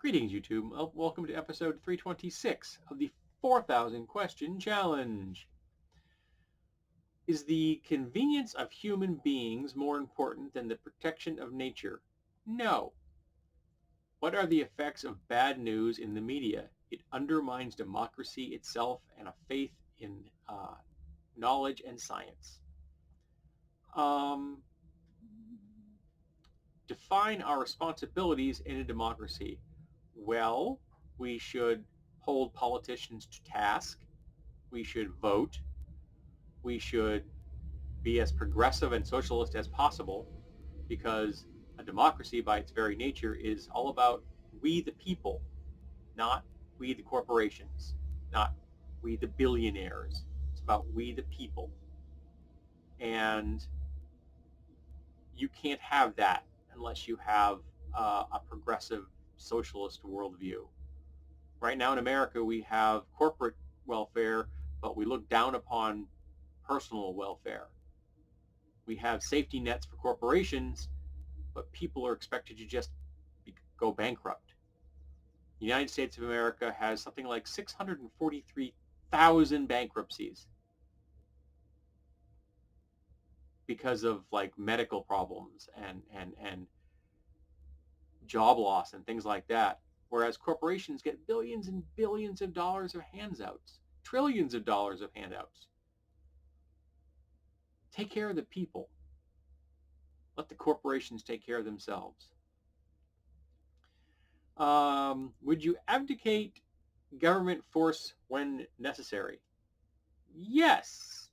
Greetings, YouTube. Welcome to episode 326 of the 4,000 Question Challenge. Is the convenience of human beings more important than the protection of nature? No. What are the effects of bad news in the media? It undermines democracy itself and a faith in knowledge and science. Define our responsibilities in a democracy. Well, we should hold politicians to task. We should vote. We should be as progressive and socialist as possible, because a democracy by its very nature is all about we the people, not we the corporations, not we the billionaires. It's about we the people. And you can't have that unless you have a progressive socialist worldview. Right now in America, we have corporate welfare, but we look down upon personal welfare. We have safety nets for corporations, but people are expected to just go bankrupt. The United States of America has something like 643,000 bankruptcies because of like medical problems and job loss and things like that. Whereas corporations get billions and billions of dollars of handouts, trillions of dollars of handouts. Take care of the people. Let the corporations take care of themselves. Would you abdicate government force when necessary? Yes.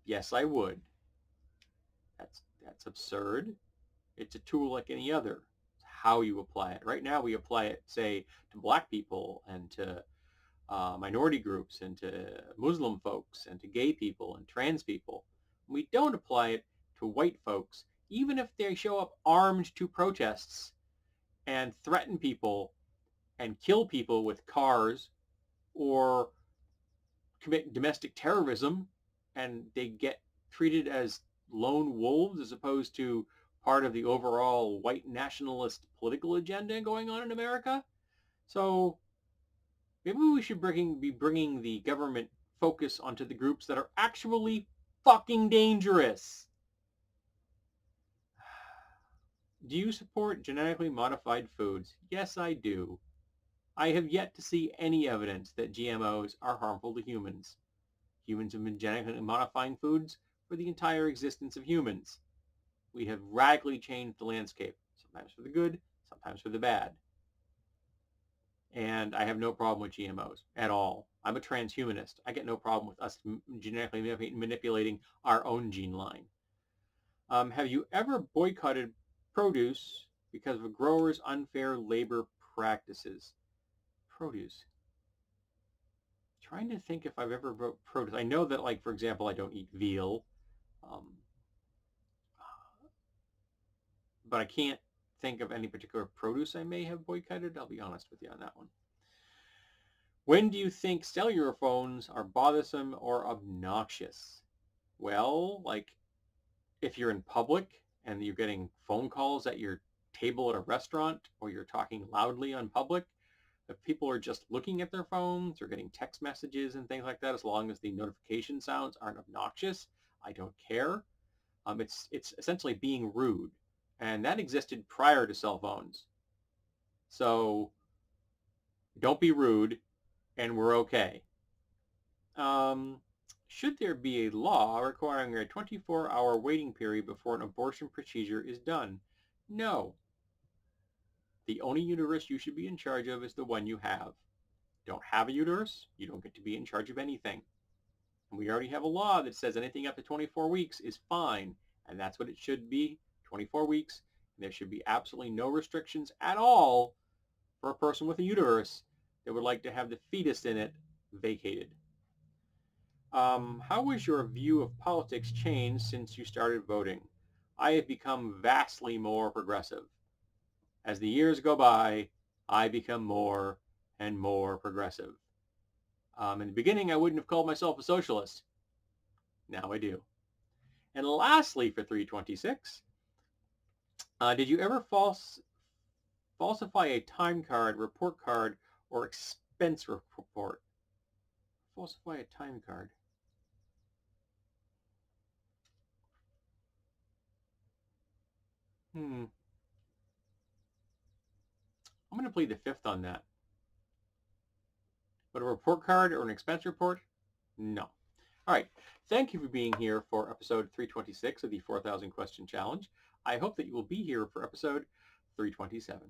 Yes, I would. That's absurd. It's a tool like any other. It's how you apply it. Right now, we apply it, say, to black people and to minority groups and to Muslim folks and to gay people and trans people. We don't apply it to white folks, even if they show up armed to protests and threaten people and kill people with cars or commit domestic terrorism, and they get treated as lone wolves as opposed to part of the overall white nationalist political agenda going on in America. So maybe we should be bringing the government focus onto the groups that are actually fucking dangerous. Do you support genetically modified foods? Yes, I do. I have yet to see any evidence that GMOs are harmful to humans. Humans have been genetically modifying foods for the entire existence of humans. We have radically changed the landscape, sometimes for the good, sometimes for the bad. And I have no problem with GMOs at all. I'm a transhumanist. I get no problem with us genetically manipulating our own gene line. Have you ever boycotted produce because of a grower's unfair labor practices? Produce. Trying to think if I've ever wrote produce. I know that, like, for example, I don't eat veal, but I can't think of any particular produce I may have boycotted. I'll be honest with you on that one. When do you think cellular phones are bothersome or obnoxious? Well, like if you're in public and you're getting phone calls at your table at a restaurant, or you're talking loudly on public, if people are just looking at their phones or getting text messages and things like that, as long as the notification sounds aren't obnoxious, I don't care. It's essentially being rude, and that existed prior to cell phones. So don't be rude, and we're okay. Should there be a law requiring a 24-hour waiting period before an abortion procedure is done? No. The only uterus you should be in charge of is the one you have. Don't have a uterus, you don't get to be in charge of anything. And we already have a law that says anything up to 24 weeks is fine, and that's what it should be, 24 weeks. And there should be absolutely no restrictions at all for a person with a uterus that would like to have the fetus in it vacated. How has your view of politics changed since you started voting? I have become vastly more progressive. As the years go by, I become more and more progressive. In the beginning, I wouldn't have called myself a socialist. Now I do. And lastly, for 326, did you ever Falsify a time card, report card, or expense report. Falsify a time card. I'm going to plead the fifth on that. But a report card or an expense report? No. All right. Thank you for being here for episode 326 of the 4,000 Question Challenge. I hope that you will be here for episode 327.